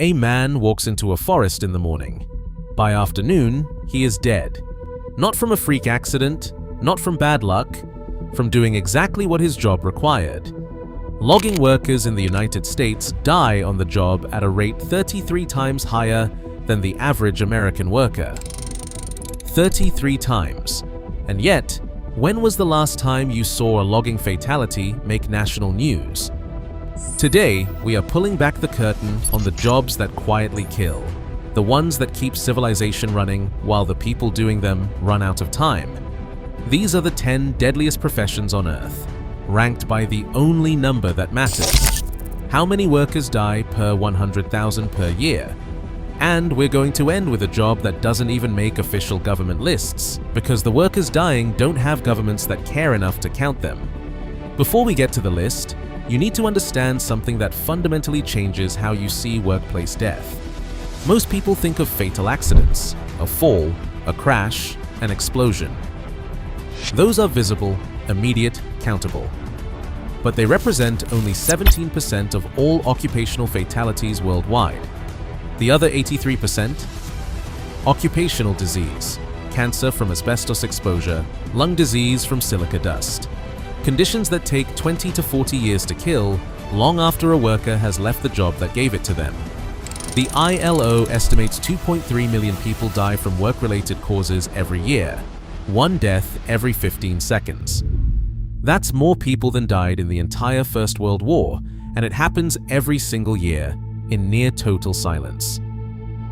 A man walks into a forest in the morning. By afternoon, he is dead. Not from a freak accident, not from bad luck, from doing exactly what his job required. Logging workers in the United States die on the job at a rate 33 times higher than the average American worker. 33 times. And yet, when was the last time you saw a logging fatality make national news? Today, we are pulling back the curtain on the jobs that quietly kill, the ones that keep civilization running while the people doing them run out of time. These are the 10 deadliest professions on Earth, ranked by the only number that matters. How many workers die per 100,000 per year? And we're going to end with a job that doesn't even make official government lists, because the workers dying don't have governments that care enough to count them. Before we get to the list, you need to understand something that fundamentally changes how you see workplace death. Most people think of fatal accidents, a fall, a crash, an explosion. Those are visible, immediate, countable. But they represent only 17% of all occupational fatalities worldwide. The other 83%? Occupational disease, cancer from asbestos exposure, lung disease from silica dust. Conditions that take 20 to 40 years to kill, long after a worker has left the job that gave it to them. The ILO estimates 2.3 million people die from work-related causes every year, one death every 15 seconds. That's more people than died in the entire First World War, and it happens every single year, in near total silence.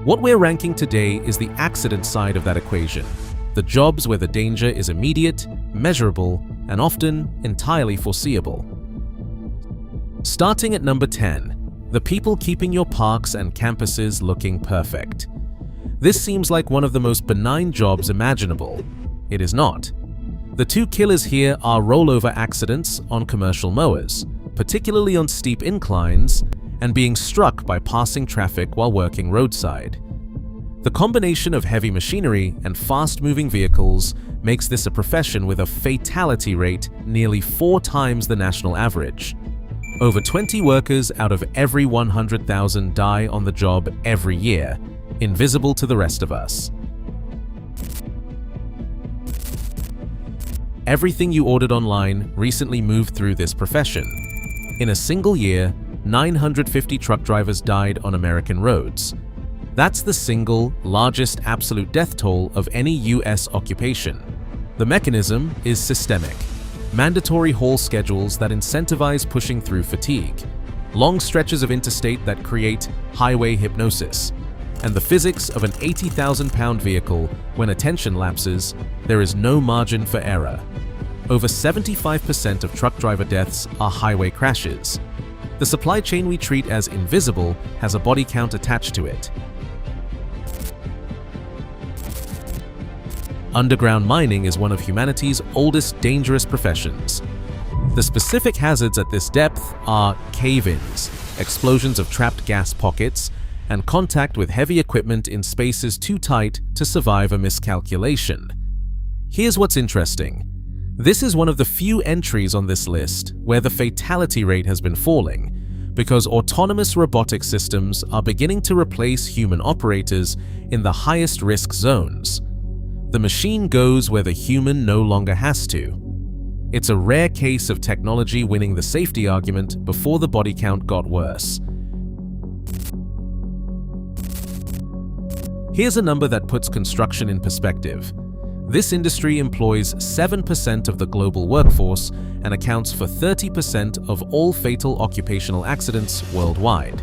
What we're ranking today is the accident side of that equation, the jobs where the danger is immediate, measurable, and often entirely foreseeable. Starting at number 10, the people keeping your parks and campuses looking perfect. This seems like one of the most benign jobs imaginable. It is not. The two killers here are rollover accidents on commercial mowers, particularly on steep inclines, and being struck by passing traffic while working roadside. The combination of heavy machinery and fast-moving vehicles makes this a profession with a fatality rate nearly 4 times the national average. Over 20 workers out of every 100,000 die on the job every year, invisible to the rest of us. Everything you ordered online recently moved through this profession. In a single year, 950 truck drivers died on American roads. That's the single largest absolute death toll of any US occupation. The mechanism is systemic. Mandatory haul schedules that incentivize pushing through fatigue, long stretches of interstate that create highway hypnosis, and the physics of an 80,000-pound vehicle when attention lapses, there is no margin for error. Over 75% of truck driver deaths are highway crashes. The supply chain we treat as invisible has a body count attached to it. Underground mining is one of humanity's oldest dangerous professions. The specific hazards at this depth are cave-ins, explosions of trapped gas pockets, and contact with heavy equipment in spaces too tight to survive a miscalculation. Here's what's interesting. This is one of the few entries on this list where the fatality rate has been falling, because autonomous robotic systems are beginning to replace human operators in the highest risk zones. The machine goes where the human no longer has to. It's a rare case of technology winning the safety argument before the body count got worse. Here's a number that puts construction in perspective. This industry employs 7% of the global workforce and accounts for 30% of all fatal occupational accidents worldwide.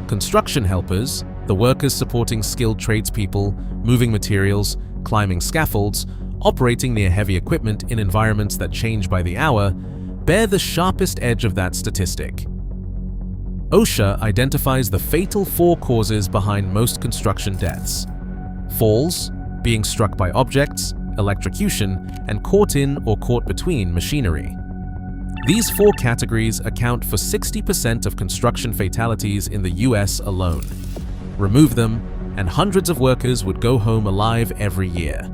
Construction helpers, the workers supporting skilled tradespeople, moving materials, climbing scaffolds, operating near heavy equipment in environments that change by the hour, bear the sharpest edge of that statistic. OSHA identifies the fatal 4 causes behind most construction deaths: falls, being struck by objects, electrocution, and caught in or caught between machinery. These 4 categories account for 60% of construction fatalities in the US alone. Remove them, and hundreds of workers would go home alive every year.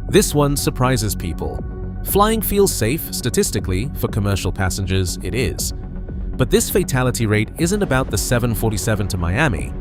This one surprises people. Flying feels safe, statistically, for commercial passengers it is. But this fatality rate isn't about the 747 to Miami.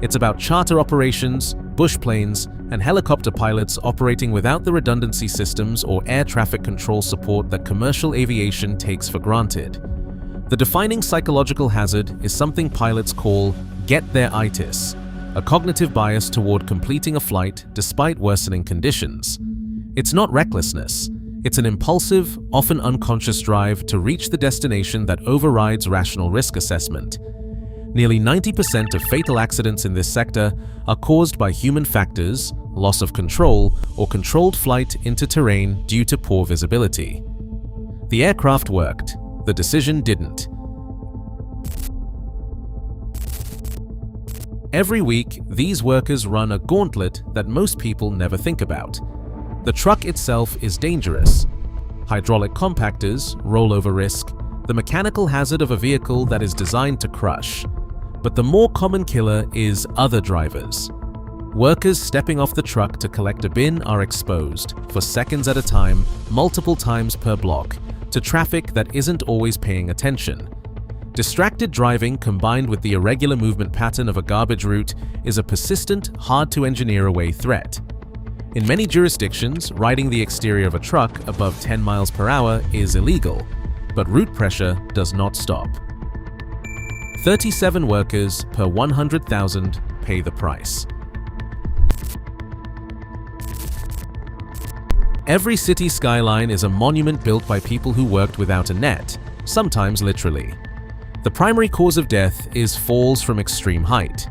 It's about charter operations, bush planes, and helicopter pilots operating without the redundancy systems or air traffic control support that commercial aviation takes for granted. The defining psychological hazard is something pilots call get-there-itis, a cognitive bias toward completing a flight despite worsening conditions. It's not recklessness. It's an impulsive, often unconscious drive to reach the destination that overrides rational risk assessment. Nearly 90% of fatal accidents in this sector are caused by human factors, loss of control, or controlled flight into terrain due to poor visibility. The aircraft worked, the decision didn't. Every week, these workers run a gauntlet that most people never think about. The truck itself is dangerous. Hydraulic compactors, rollover risk, the mechanical hazard of a vehicle that is designed to crush. But the more common killer is other drivers. Workers stepping off the truck to collect a bin are exposed, for seconds at a time, multiple times per block, to traffic that isn't always paying attention. Distracted driving combined with the irregular movement pattern of a garbage route is a persistent, hard-to-engineer-away threat. In many jurisdictions, riding the exterior of a truck above 10 miles per hour is illegal, but route pressure does not stop. 37 workers per 100,000 pay the price. Every city skyline is a monument built by people who worked without a net, sometimes literally. The primary cause of death is falls from extreme height.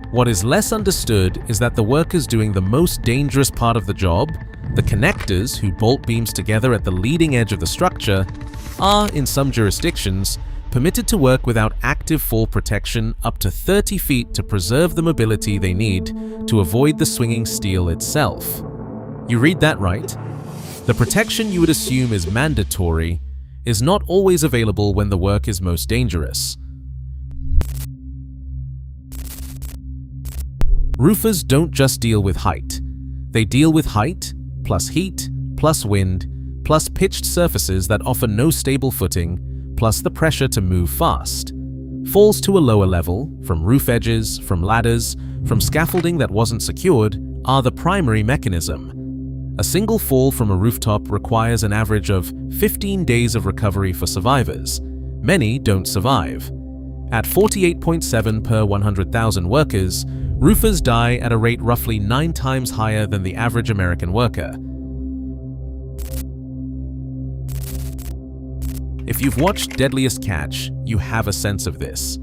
What is less understood is that the workers doing the most dangerous part of the job, the connectors who bolt beams together at the leading edge of the structure, are, in some jurisdictions, permitted to work without active fall protection up to 30 feet to preserve the mobility they need to avoid the swinging steel itself. You read that right? The protection you would assume is mandatory is not always available when the work is most dangerous. Roofers don't just deal with height. They deal with height, plus heat, plus wind, plus pitched surfaces that offer no stable footing, plus the pressure to move fast. Falls to a lower level, from roof edges, from ladders, from scaffolding that wasn't secured, are the primary mechanism. A single fall from a rooftop requires an average of 15 days of recovery for survivors. Many don't survive. At 48.7 per 100,000 workers, roofers die at a rate roughly 9 times higher than the average American worker. If you've watched Deadliest catch, you have a sense of this.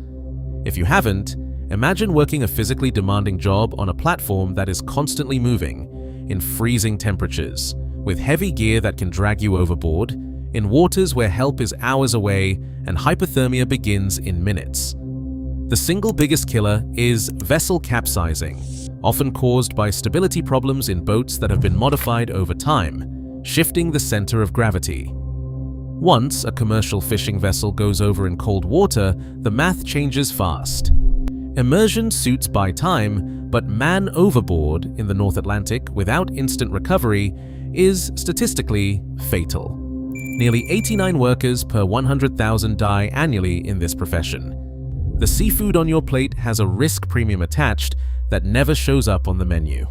If you haven't, imagine working a physically demanding job on a platform that is constantly moving, in freezing temperatures, with heavy gear that can drag you overboard, in waters where help is hours away and hypothermia begins in minutes. The single biggest killer is vessel capsizing, often caused by stability problems in boats that have been modified over time, shifting the center of gravity. Once a commercial fishing vessel goes over in cold water, the math changes fast. Immersion suits buy time, but man overboard in the North Atlantic without instant recovery is statistically fatal. Nearly 89 workers per 100,000 die annually in this profession. The seafood on your plate has a risk premium attached that never shows up on the menu.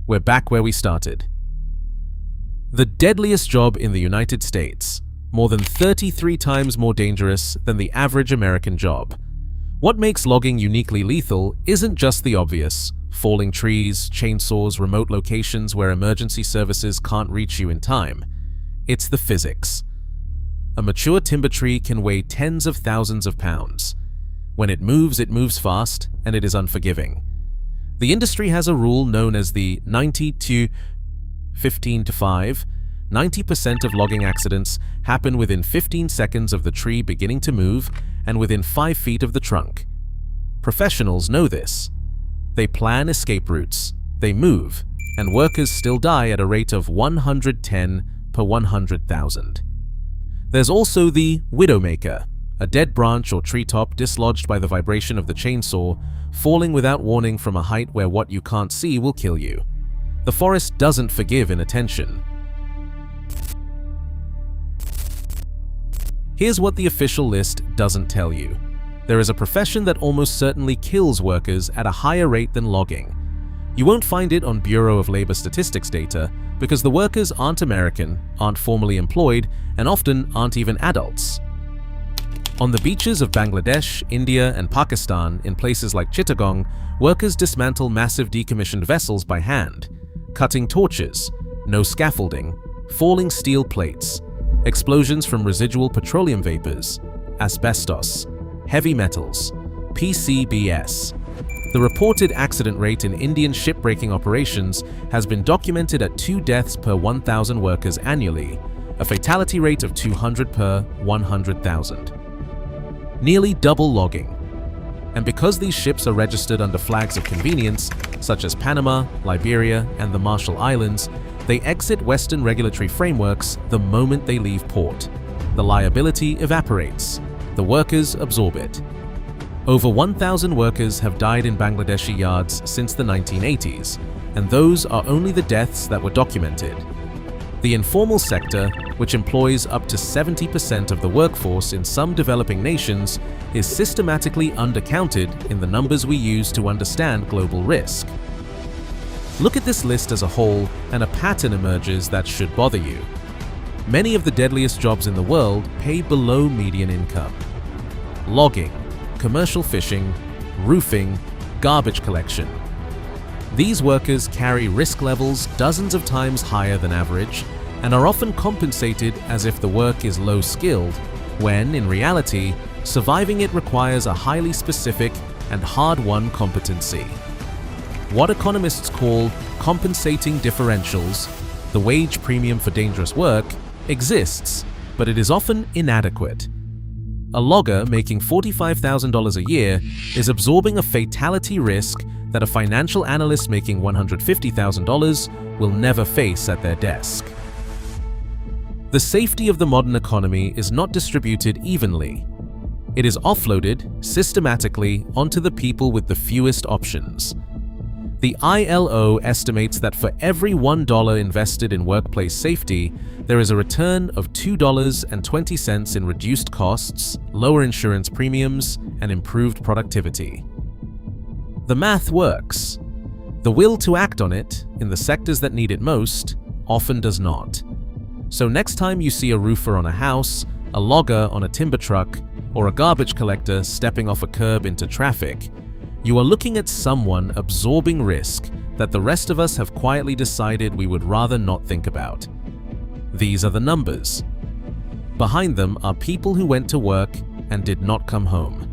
We're back where we started. The deadliest job in the United States, more than 33 times more dangerous than the average American job. What makes logging uniquely lethal isn't just the obvious: falling trees, chainsaws, remote locations where emergency services can't reach you in time. It's the physics. A mature timber tree can weigh tens of thousands of pounds. When it moves fast, and it is unforgiving. The industry has a rule known as the 90 to 15 to 5. 90% of logging accidents happen within 15 seconds of the tree beginning to move and within 5 feet of the trunk. Professionals know this. They plan escape routes, they move, and workers still die at a rate of 110 per 100,000. There's also the widowmaker, a dead branch or treetop dislodged by the vibration of the chainsaw, falling without warning from a height where what you can't see will kill you. The forest doesn't forgive inattention. Here's what the official list doesn't tell you. There is a profession that almost certainly kills workers at a higher rate than logging. You won't find it on Bureau of Labor Statistics data because the workers aren't American, aren't formally employed, and often aren't even adults. On the beaches of Bangladesh, India, and Pakistan, in places like Chittagong, workers dismantle massive decommissioned vessels by hand, cutting torches, no scaffolding, falling steel plates, explosions from residual petroleum vapors, asbestos, heavy metals, PCBs. The reported accident rate in Indian shipbreaking operations has been documented at 2 deaths per 1,000 workers annually, a fatality rate of 200 per 100,000. Nearly double logging. And because these ships are registered under flags of convenience, such as Panama, Liberia, and the Marshall Islands, they exit Western regulatory frameworks the moment they leave port. The liability evaporates. The workers absorb it. Over 1,000 workers have died in Bangladeshi yards since the 1980s, and those are only the deaths that were documented. The informal sector, which employs up to 70% of the workforce in some developing nations, is systematically undercounted in the numbers we use to understand global risk. Look at this list as a whole, and a pattern emerges that should bother you. Many of the deadliest jobs in the world pay below median income. Logging, commercial fishing, roofing, garbage collection. These workers carry risk levels dozens of times higher than average and are often compensated as if the work is low-skilled, when, in reality, surviving it requires a highly specific and hard-won competency. What economists call compensating differentials, the wage premium for dangerous work, exists, but it is often inadequate. A logger making $45,000 a year is absorbing a fatality risk that a financial analyst making $150,000 will never face at their desk. The safety of the modern economy is not distributed evenly. It is offloaded systematically onto the people with the fewest options. The ILO estimates that for every $1 invested in workplace safety, there is a return of $2.20 in reduced costs, lower insurance premiums, and improved productivity. The math works. The will to act on it, in the sectors that need it most, often does not. So next time you see a roofer on a house, a logger on a timber truck, or a garbage collector stepping off a curb into traffic, you are looking at someone absorbing risk that the rest of us have quietly decided we would rather not think about. These are the numbers. Behind them are people who went to work and did not come home.